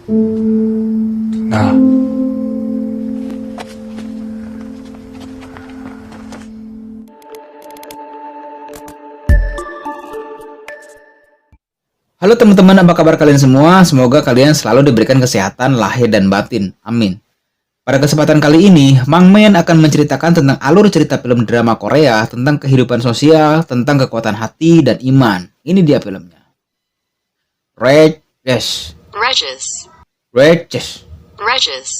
나 Halo teman-teman, apa kabar kalian semua? Semoga kalian selalu diberikan kesehatan lahir dan batin. Amin. Pada kesempatan kali ini, Mang Men akan menceritakan tentang alur cerita film drama Korea tentang kehidupan sosial, tentang kekuatan hati dan iman. Ini dia filmnya. Regis. Regis. Regis. Regis.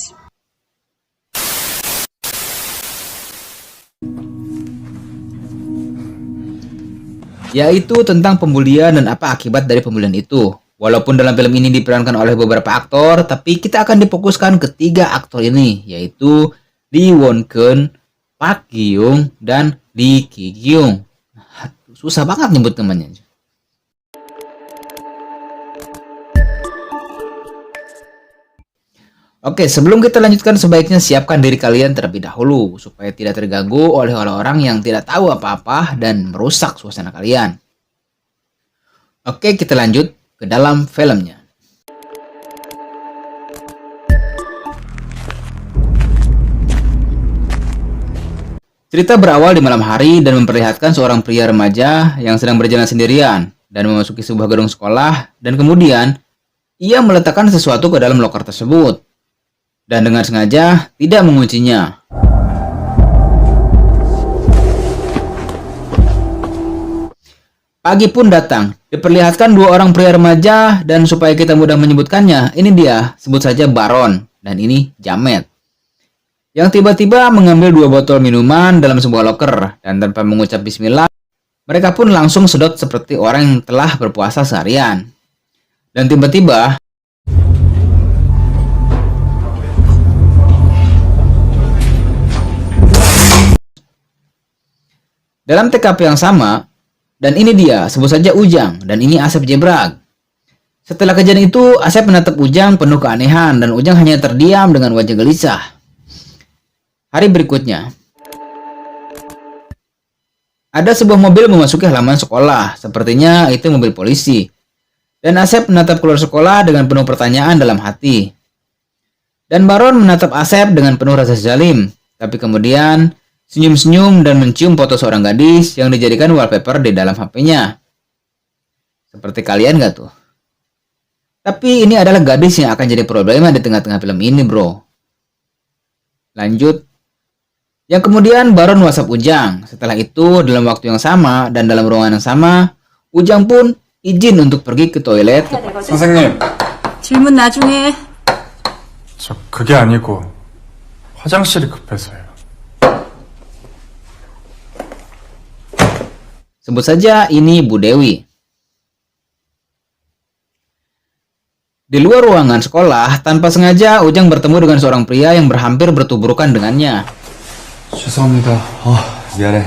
Yaitu tentang pembulian dan apa akibat dari pembulian itu. Walaupun dalam film ini diperankan oleh beberapa aktor, tapi kita akan difokuskan ke 3 aktor ini, yaitu Lee Won Keun, Park Gi Young, dan Lee Ki Kyung. Susah banget nyebut namanya. Oke, sebelum kita lanjutkan, sebaiknya siapkan diri kalian terlebih dahulu supaya tidak terganggu oleh orang-orang yang tidak tahu apa-apa dan merusak suasana kalian. Oke, kita lanjut ke dalam filmnya. Cerita berawal di malam hari dan memperlihatkan seorang pria remaja yang sedang berjalan sendirian dan memasuki sebuah gedung sekolah, dan kemudian ia meletakkan sesuatu ke dalam loker tersebut dan dengan sengaja tidak menguncinya. Pagi pun datang, diperlihatkan 2 orang pria remaja, dan supaya kita mudah menyebutkannya, ini dia, sebut saja Baron, dan ini Jamet, yang tiba-tiba mengambil 2 botol minuman dalam sebuah loker, dan tanpa mengucap bismillah, mereka pun langsung sedot seperti orang yang telah berpuasa seharian. Dan tiba-tiba, dalam TKP yang sama, dan ini dia, sebut saja Ujang, dan ini Asep Jebrag. Setelah kejadian itu, Asep menatap Ujang penuh keanehan, dan Ujang hanya terdiam dengan wajah gelisah. Hari berikutnya, ada sebuah mobil memasuki halaman sekolah, sepertinya itu mobil polisi. Dan Asep menatap keluar sekolah dengan penuh pertanyaan dalam hati. Dan Baron menatap Asep dengan penuh rasa zalim, tapi kemudian senyum-senyum dan mencium foto seorang gadis yang dijadikan wallpaper di dalam HP-nya. Seperti kalian gak tuh? Tapi ini adalah gadis yang akan jadi problema di tengah-tengah film ini, bro. Lanjut. Yang kemudian Baron WhatsApp Ujang. Setelah itu, dalam waktu yang sama dan dalam ruangan yang sama, Ujang pun izin untuk pergi ke toilet. 선생님, 질문 나중에. 저 그게 아니고 화장실이 급해서요. Sebut saja ini Bu Dewi. Di luar ruangan sekolah, tanpa sengaja Ujang bertemu dengan seorang pria yang berhampir bertuburukan dengannya. 죄송합니다. 미안해.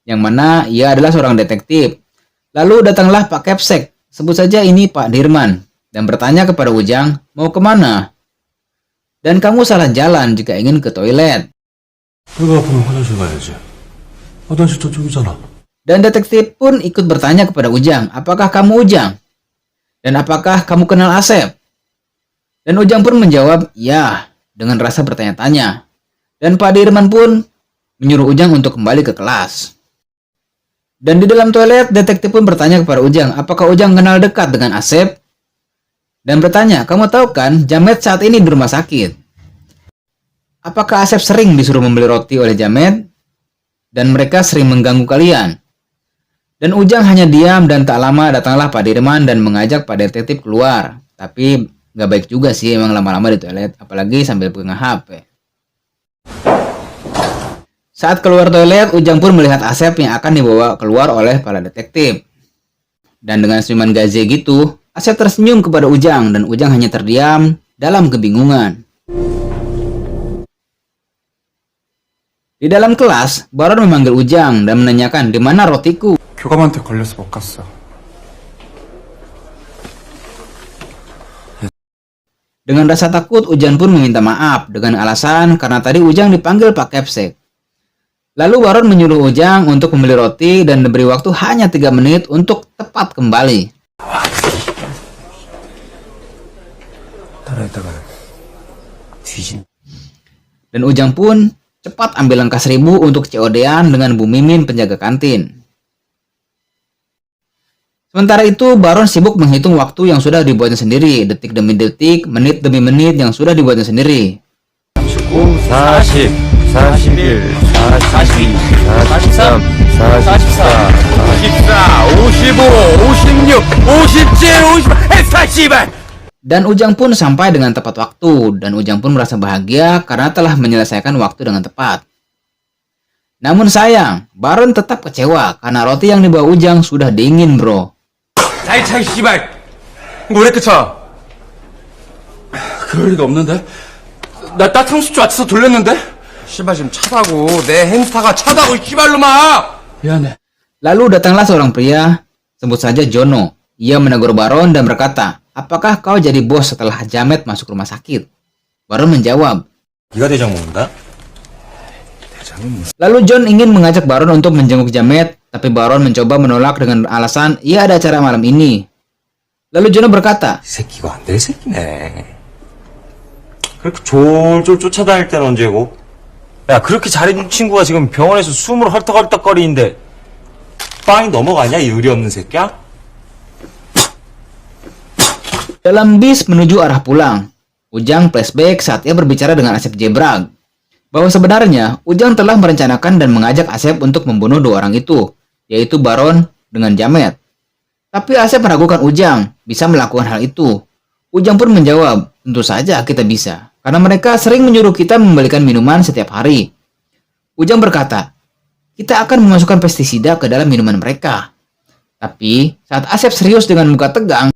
Yang mana ia adalah seorang detektif. Lalu datanglah Pak Kepsek, sebut saja ini Pak Dirman, dan bertanya kepada Ujang, mau kemana? Dan kamu salah jalan jika ingin ke toilet. 배가 아프면 화장실 가야지. 화장실 저쪽이잖아. Dan detektif pun ikut bertanya kepada Ujang, apakah kamu Ujang? Dan apakah kamu kenal Asep? Dan Ujang pun menjawab, ya, dengan rasa bertanya-tanya. Dan Pak Dirman pun menyuruh Ujang untuk kembali ke kelas. Dan di dalam toilet, detektif pun bertanya kepada Ujang, apakah Ujang kenal dekat dengan Asep? Dan bertanya, kamu tahu kan, Jamet saat ini di rumah sakit. Apakah Asep sering disuruh membeli roti oleh Jamet? Dan mereka sering mengganggu kalian. Dan Ujang hanya diam, dan tak lama datanglah Pak Dirman dan mengajak Pak Detektif keluar. Tapi gak baik juga sih emang lama-lama di toilet, apalagi sambil pegang HP. Saat keluar toilet, Ujang pun melihat Asep yang akan dibawa keluar oleh para detektif. Dan dengan senyuman gaze gitu, Asep tersenyum kepada Ujang, dan Ujang hanya terdiam dalam kebingungan. Di dalam kelas, Baron memanggil Ujang dan menanyakan di mana rotiku. 교감한테 걸려서 못 갔어. Dengan rasa takut, Ujang pun meminta maaf dengan alasan karena tadi Ujang dipanggil Pak Kepsek. Lalu Baron menyuruh Ujang untuk membeli roti dan diberi waktu hanya 3 menit untuk tepat kembali. 따라했다가는 뒤진. Dan Ujang pun cepat ambil langkah 1000 untuk COD-an dengan Bu Mimin penjaga kantin. Sementara itu, Baron sibuk menghitung waktu yang sudah dibuatnya sendiri, detik demi detik, menit demi menit yang sudah dibuatnya sendiri. 40, 41, 42, 43, 44, 45, 56, 57, 58, Dan Ujang pun sampai dengan tepat waktu, dan Ujang pun merasa bahagia karena telah menyelesaikan waktu dengan tepat. Namun sayang, Baron tetap kecewa karena roti yang dibawa Ujang sudah dingin, bro. 차이 씨발 이거 왜 이렇게 차? 그럴 리가 없는데? 나 따뜻한 수치 맞춰서 돌렸는데? 씨발 지금 차다고 내 햄스타가 차다고 씨발로마. 미안해. Lalu datanglah seorang pria, sebut saja Jono. Ia menegur Baron dan berkata, apakah kau jadi bos setelah Jamet masuk rumah sakit? Baron menjawab, 네가 대장 먹는다? lalu John ingin mengajak Baron untuk menjenguk Jamet, tapi Baron mencoba menolak dengan alasan ia ada acara malam ini. Lalu Jono berkata, 이 새끼가 안 될 새끼네. 그렇게 졸졸 쫓아다닐 때는 언제고? 야 그렇게 잘해준 친구가 지금 병원에서 숨을 헐떡헐떡거리는데 빵이 넘어가냐 이 의리 없는 새끼야? dalam bis menuju arah pulang, Ujang flashback saat ia berbicara dengan Asep Jebrag, bahwa sebenarnya Ujang telah merencanakan dan mengajak Asep untuk membunuh dua orang itu, yaitu Baron dengan Jamet. Tapi Asep meragukan Ujang bisa melakukan hal itu. Ujang pun menjawab, tentu saja kita bisa, karena mereka sering menyuruh kita membelikan minuman setiap hari. Ujang berkata, kita akan memasukkan pestisida ke dalam minuman mereka. Tapi saat Asep serius dengan muka tegang,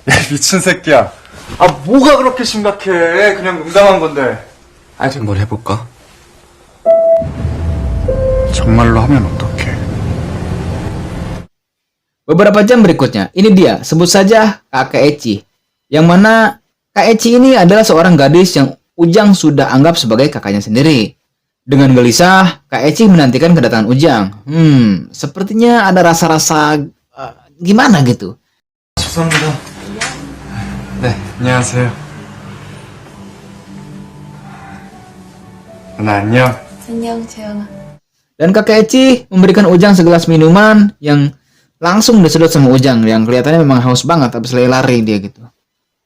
야, 미친 새끼야. 아, 뭐가 그렇게 심각해. 그냥 농담한 건데. 아직 뭘 해볼까? 정말로 하면 어떡해. beberapa jam berikutnya, ini dia, sebut saja Kakek Eci. Yang mana Kak Eci ini adalah seorang gadis yang Ujang sudah anggap sebagai kakaknya sendiri. Dengan gelisah, Kak Eci menantikan kedatangan Ujang. Sepertinya ada rasa-rasa gimana gitu. 죄송합니다. 네, 안녕하세요. 누나 안녕. 안녕, 재영아. Dan Kakek Eci memberikan Ujang segelas minuman yang langsung disedot sama Ujang, yang kelihatannya memang haus banget, tapi selalu lari dia gitu.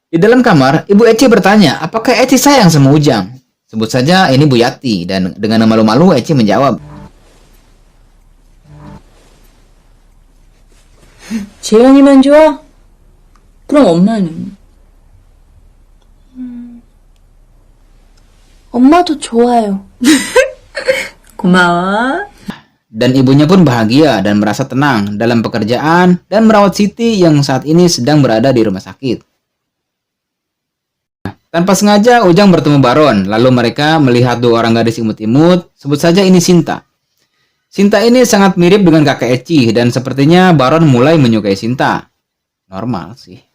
Di dalam kamar, Ibu Eci bertanya, apakah Eci sayang sama Ujang? Sebut saja ini Bu Yati, dan dengan malu-malu Eci menjawab, 재영이만 좋아? 그럼 엄마는? 엄마도 좋아요. 고마워. dan ibunya pun bahagia dan merasa tenang dalam pekerjaan dan merawat Siti yang saat ini sedang berada di rumah sakit. Tanpa sengaja, Ujang bertemu Baron, lalu mereka melihat dua orang gadis imut-imut, sebut saja ini Sinta. Sinta ini sangat mirip dengan kakek Eci, dan sepertinya Baron mulai menyukai Sinta. Normal sih.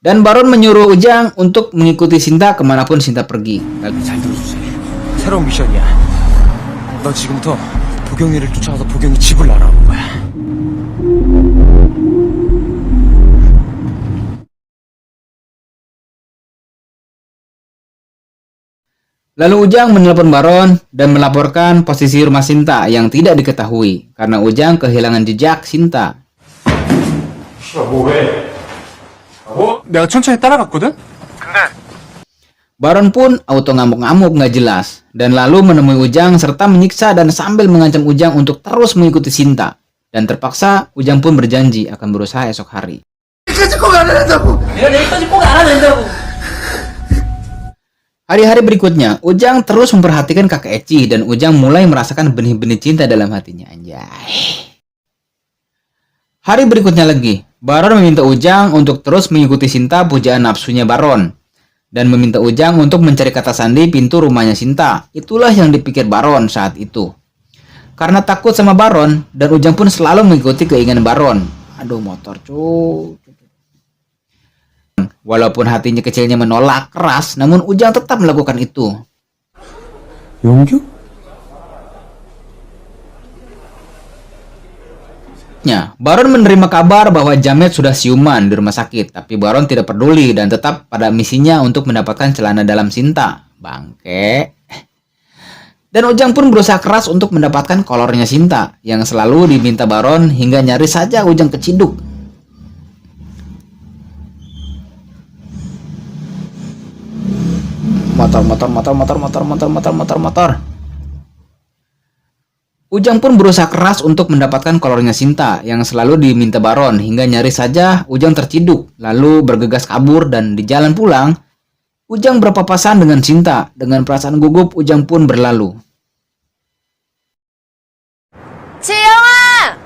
Dan Baron menyuruh Ujang untuk mengikuti Sinta kemanapun Sinta pergi. 잘 들어주세요. 새로운 미션이야. 너 지금부터 도경이를 쫓아가서 도경이 집을 알아보는 거야. Lalu Ujang menelpon Baron dan melaporkan posisi rumah Sinta yang tidak diketahui karena Ujang kehilangan jejak Sinta. 내가 천천히 따라갔거든? Baron pun auto ngamuk-ngamuk nggak jelas dan lalu menemui Ujang serta menyiksa dan sambil mengancam Ujang untuk terus mengikuti Sinta. Dan terpaksa Ujang pun berjanji akan berusaha esok hari. Hari-hari berikutnya, Ujang terus memperhatikan kakek Eci dan Ujang mulai merasakan benih-benih cinta dalam hatinya. Anjay. Hari berikutnya lagi, Baron meminta Ujang untuk terus mengikuti Sinta pujaan nafsunya Baron. Dan meminta Ujang untuk mencari kata sandi pintu rumahnya Sinta. Itulah yang dipikir Baron saat itu. Karena takut sama Baron, dan Ujang pun selalu mengikuti keinginan Baron. Aduh, motor cuy. Walaupun hatinya kecilnya menolak keras, namun Ujang tetap melakukan itu. 용규? Berikutnya, Baron menerima kabar bahwa Jamet sudah siuman di rumah sakit, tapi Baron tidak peduli dan tetap pada misinya untuk mendapatkan celana dalam Sinta. Bangke. Dan Ujang pun berusaha keras untuk mendapatkan kolornya Sinta, yang selalu diminta Baron hingga nyaris saja Ujang keciduk. Motor. Ujang pun berusaha keras untuk mendapatkan kolornya Sinta yang selalu diminta Baron hingga nyaris saja Ujang terciduk lalu bergegas kabur dan di jalan pulang Ujang berpapasan dengan Sinta. Dengan perasaan gugup Ujang pun berlalu. 재영아!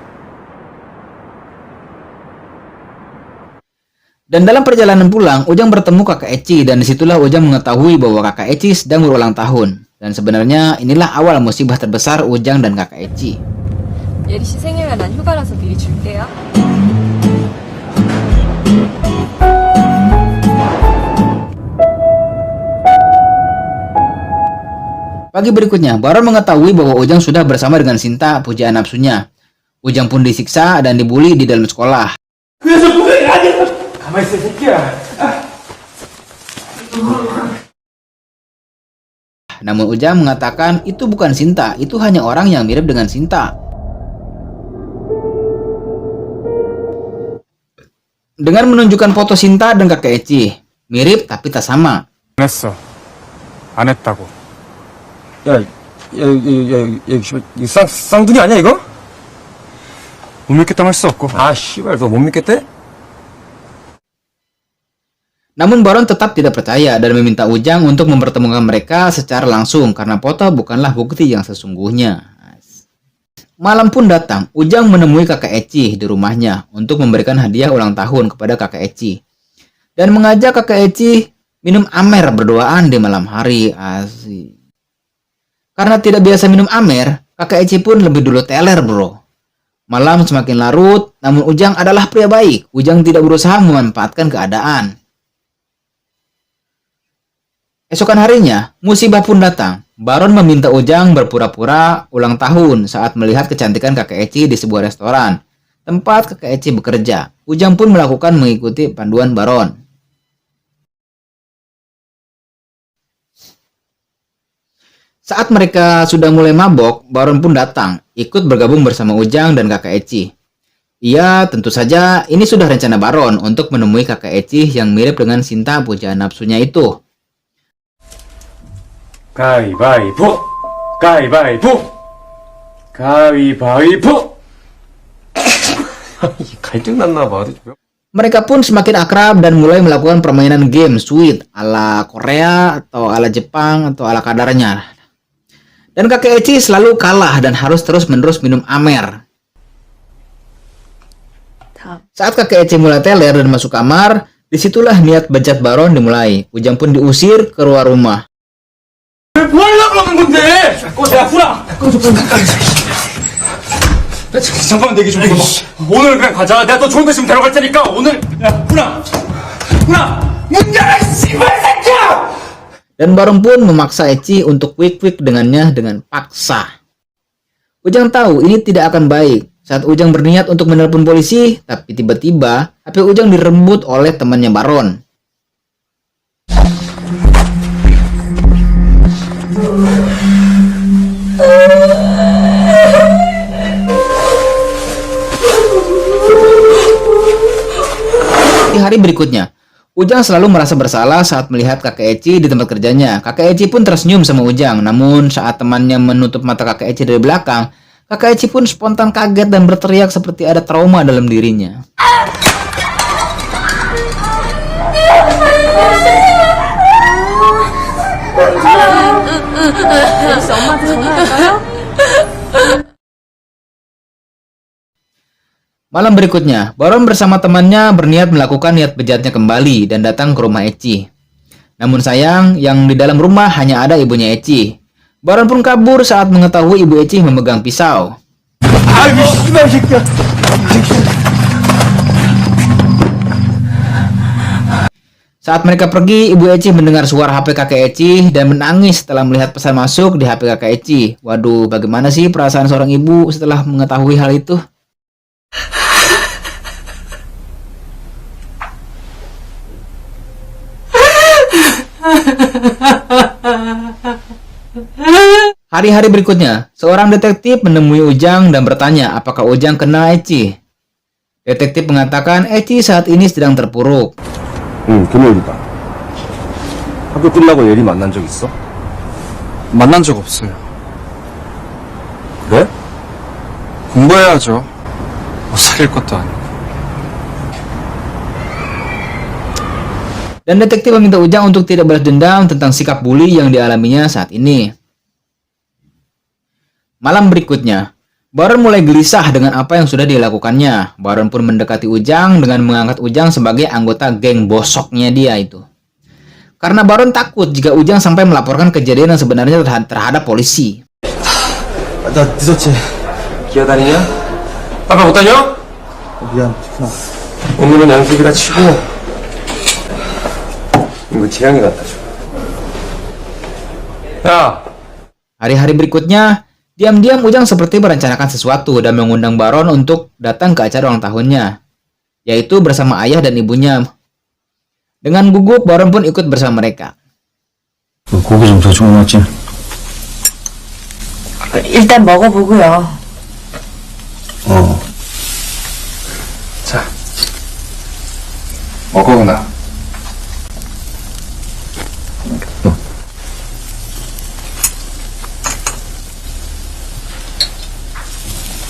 Dan dalam perjalanan pulang Ujang bertemu kakak Eci dan disitulah Ujang mengetahui bahwa kakak Eci sedang berulang tahun. Dan sebenarnya inilah awal musibah terbesar Ujang dan kakak Eci. 예리 씨 생일날 난 휴가라서 미리 줄게요. Pagi berikutnya, Baron mengetahui bahwa Ujang sudah bersama dengan Sinta, pujaan nafsunya. Ujang pun disiksa dan dibully di dalam sekolah. 가만히 있어, 새끼야. Namun Ujang mengatakan itu bukan Sinta, itu hanya orang yang mirip dengan Sinta. Dengan menunjukkan foto Sinta dan kakek Eci, mirip tapi tak sama. 안 했어. 안 했다고. 이거 쌍둥이 아니야, 이거? 못 믿겠다면 할 수 없고. 아, 씨발, 너 못 믿겠대? Namun Baron tetap tidak percaya dan meminta Ujang untuk mempertemukan mereka secara langsung karena foto bukanlah bukti yang sesungguhnya. Malam pun datang, Ujang menemui kakak Eci di rumahnya untuk memberikan hadiah ulang tahun kepada kakak Eci. Dan mengajak kakak Eci minum amer berduaan di malam hari. Asik. Karena tidak biasa minum amer, kakak Eci pun lebih dulu teler bro. Malam semakin larut, namun Ujang adalah pria baik. Ujang tidak berusaha memanfaatkan keadaan. Esokan harinya, musibah pun datang. Baron meminta Ujang berpura-pura ulang tahun saat melihat kecantikan kakek Eci di sebuah restoran, tempat kakek Eci bekerja. Ujang pun melakukan mengikuti panduan Baron. Saat mereka sudah mulai mabok, Baron pun datang, ikut bergabung bersama Ujang dan kakek Eci. Iya, tentu saja ini sudah rencana Baron untuk menemui kakek Eci yang mirip dengan Sinta pujaan nafsunya itu. 가위바위보! 가위바위보! 가위바위보! 갈등 났나 봐. Mereka pun semakin akrab dan mulai melakukan permainan game sweet ala Korea atau ala Jepang atau ala kadarnya. Dan kakek Eci selalu kalah dan harus terus-menerus minum amer. Saat kakek Eci mulai teler dan masuk kamar, disitulah niat bejat Baron dimulai. Ujang pun diusir keluar rumah. 뭐 하려고 하는 건데? 야, 후라! 잠깐만 대기 좀 해봐. 오늘 그냥 가자. 내가 더 좋은 데 있으면 데려갈 테니까 오늘. 야, 후라! 후라! 문 열어, 씨발 새끼야! Dan Baron pun memaksa Eci untuk quick dengannya dengan paksa. Ujang tahu ini tidak akan baik. Saat Ujang berniat untuk menelepon polisi, tapi tiba-tiba HP Ujang direbut oleh temannya Baron. Di hari berikutnya, Ujang selalu merasa bersalah saat melihat kakek Eci di tempat kerjanya. Kakek Eci pun tersenyum sama Ujang, namun saat temannya menutup mata kakek Eci dari belakang, kakek Eci pun spontan kaget dan berteriak seperti ada trauma dalam dirinya. 엄마한테 전화할까요? Malam berikutnya, Baron bersama temannya berniat melakukan niat bejatnya kembali dan datang ke rumah Eci. Namun sayang, yang di dalam rumah hanya ada ibunya Eci. Baron pun kabur saat mengetahui ibu Eci memegang pisau. 아이고, 씨발 새끼야! Saat mereka pergi, ibu Eci mendengar suara HP kakek Eci dan menangis setelah melihat pesan masuk di HP kakek Eci. Waduh, bagaimana sih perasaan seorang ibu setelah mengetahui hal itu? Hari-hari berikutnya, seorang detektif menemui Ujang dan bertanya apakah Ujang kenal Eci. Detektif mengatakan Eci saat ini sedang terpuruk. 응, 금요일이다. 학교 끝나고 예리 만난 적 있어? 만난 적 없어요. 그래? 공부해야죠. 뭐 사귈 것도 아니고. Dan detektif meminta Ujang untuk tidak balas dendam tentang sikap bully yang dialaminya saat ini. Malam berikutnya, Baron mulai gelisah dengan apa yang sudah dilakukannya. Baron pun mendekati Ujang dengan mengangkat Ujang sebagai anggota geng bosoknya dia itu. Karena Baron takut jika Ujang sampai melaporkan kejadian yang sebenarnya terhadap polisi. 나 늦었지. 기어다니냐? 아빠 못 다녀? 미안, 티쿠나. 오늘은 양식이라 치고 이거 재양이 갖다 줘. 야, Hari-hari berikutnya, diam-diam Ujang seperti merencanakan sesuatu dan mengundang Baron untuk datang ke acara ulang tahunnya, yaitu bersama ayah dan ibunya. Dengan gugup, Baron pun ikut bersama mereka. 고기 좀 더 주문하지. 일단 먹어보고요. 자, 먹어보나.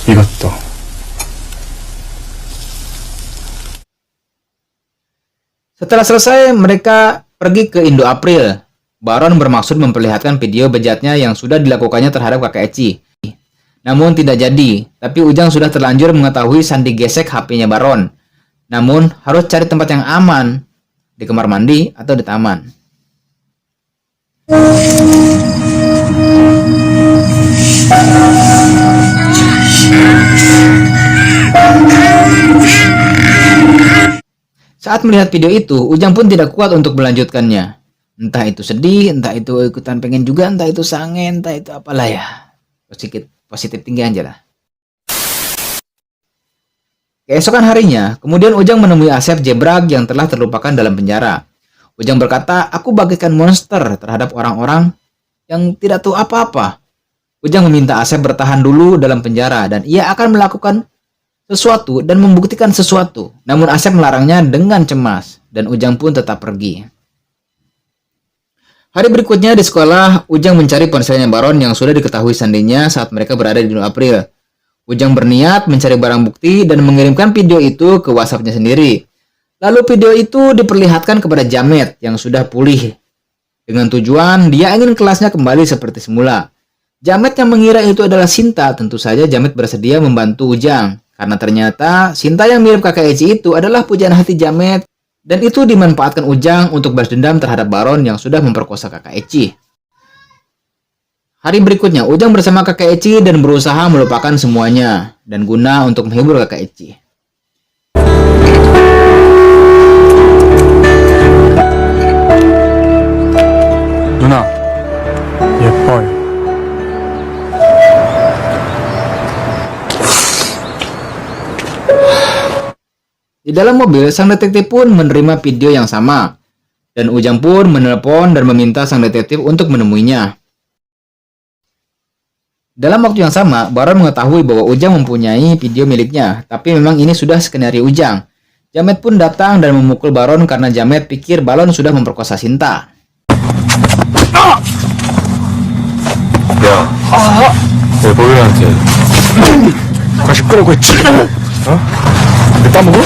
이것도. Setelah selesai, mereka pergi ke Indo April. Baron bermaksud memperlihatkan video bejatnya yang sudah dilakukannya terhadap kakak Eci. Namun tidak jadi, tapi Ujang sudah terlanjur mengetahui sandi gesek HP-nya Baron. Namun harus cari tempat yang aman, di kamar mandi atau di taman. Saat melihat video itu, Ujang pun tidak kuat untuk melanjutkannya. Entah itu sedih, entah itu ikutan pengen juga, entah itu sange, entah itu apalah ya. Positif tinggi aja lah. Keesokan harinya, kemudian Ujang menemui Asep Jebrag yang telah terlupakan dalam penjara. Ujang berkata, aku bagaikan monster terhadap orang-orang yang tidak tahu apa-apa. Ujang meminta Asep bertahan dulu dalam penjara dan ia akan melakukan sesuatu dan membuktikan sesuatu. Namun Asep melarangnya dengan cemas dan Ujang pun tetap pergi. Hari berikutnya di sekolah, Ujang mencari ponselnya Baron yang sudah diketahui sandinya saat mereka berada di bulan April. Ujang berniat mencari barang bukti dan mengirimkan video itu ke WhatsApp-nya sendiri. Lalu video itu diperlihatkan kepada Jamet yang sudah pulih. Dengan tujuan dia ingin kelasnya kembali seperti semula. Jamet yang mengira itu adalah Sinta, tentu saja Jamet bersedia membantu Ujang. Karena ternyata Sinta yang mirip kakak Eci itu adalah pujaan hati Jamet. Dan itu dimanfaatkan Ujang untuk balas dendam terhadap Baron yang sudah memperkosa kakak Eci. Hari berikutnya, Ujang bersama kakak Eci dan berusaha melupakan semuanya. Dan guna untuk menghibur kakak Eci. 누나, 예뻐요. Di dalam mobil, sang detektif pun menerima video yang sama. Dan Ujang pun menelpon dan meminta sang detektif untuk menemuinya. Dalam waktu yang sama, Baron mengetahui bahwa Ujang mempunyai video miliknya. Tapi memang ini sudah skenario Ujang. Jamet pun datang dan memukul Baron karena Jamet pikir Baron sudah memperkosa Sinta. 야, 내 보이한테 다시 끄라고 했지. 내 따먹어?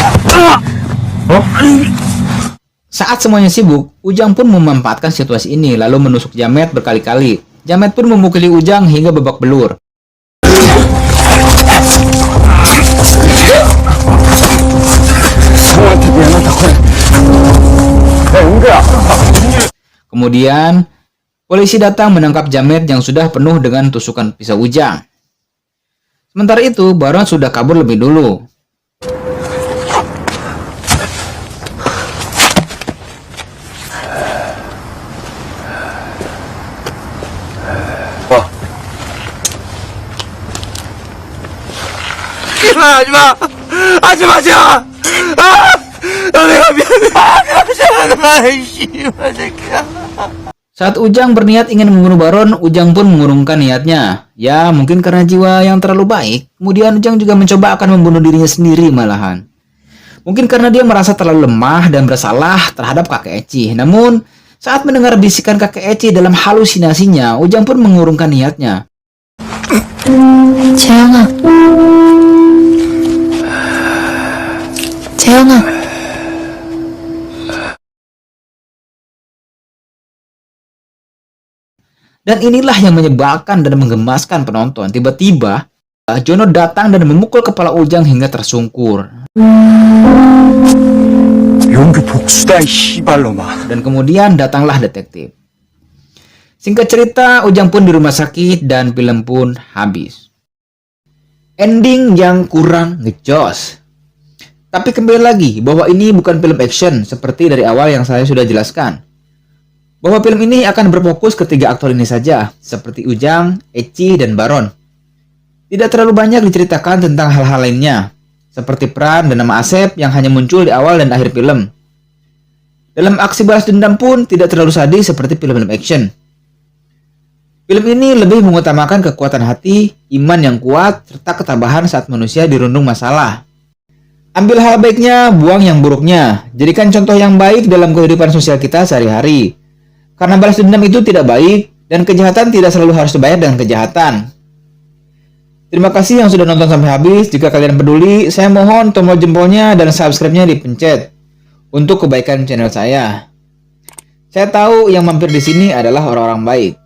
Saat semuanya sibuk, Ujang pun memanfaatkan situasi ini lalu menusuk Jamet berkali-kali. Jamet pun memukuli Ujang hingga babak belur. Kemudian, polisi datang menangkap Jamet yang sudah penuh dengan tusukan pisau Ujang. Sementara itu, Baron sudah kabur lebih dulu. 하지마! 내가 미안해. 하지마, 이씨발 새끼야. Saat Ujang berniat ingin membunuh Baron, Ujang pun mengurungkan niatnya. Ya, mungkin karena jiwa yang terlalu baik, kemudian Ujang juga mencoba akan membunuh dirinya sendiri malahan. Mungkin karena dia merasa terlalu lemah dan bersalah terhadap kakek Eci. Namun, saat mendengar bisikan kakek Eci dalam halusinasinya, Ujang pun mengurungkan niatnya. 재영아. 재영아. Dan inilah yang menyebalkan dan menggemaskan penonton. Tiba-tiba, Jono datang dan memukul kepala Ujang hingga tersungkur. 용규 복수다, 이 씨발놈아. Dan kemudian datanglah detektif. Singkat cerita, Ujang pun di rumah sakit dan film pun habis. Ending yang kurang ngejos. Tapi kembali lagi, bahwa ini bukan film action seperti dari awal yang saya sudah jelaskan. Bahwa film ini akan berfokus ketiga aktor ini saja, seperti Ujang, Eci, dan Baron. Tidak terlalu banyak diceritakan tentang hal-hal lainnya, seperti peran dan nama Asep yang hanya muncul di awal dan akhir film. Dalam aksi balas dendam pun tidak terlalu sadis seperti film-film action. Film ini lebih mengutamakan kekuatan hati, iman yang kuat, serta ketabahan saat manusia dirundung masalah. Ambil hal baiknya, buang yang buruknya. Jadikan contoh yang baik dalam kehidupan sosial kita sehari-hari. Karena balas dendam itu tidak baik, dan kejahatan tidak selalu harus dibayar dengan kejahatan. Terima kasih yang sudah nonton sampai habis. Jika kalian peduli, saya mohon tombol jempolnya dan subscribe-nya dipencet untuk kebaikan channel saya. Saya tahu yang mampir di sini adalah orang-orang baik.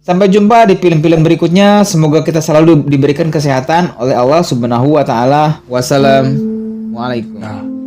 Sampai jumpa di film-film berikutnya. Semoga kita selalu diberikan kesehatan oleh Allah Subhanahu wa taala. Wassalamualaikum.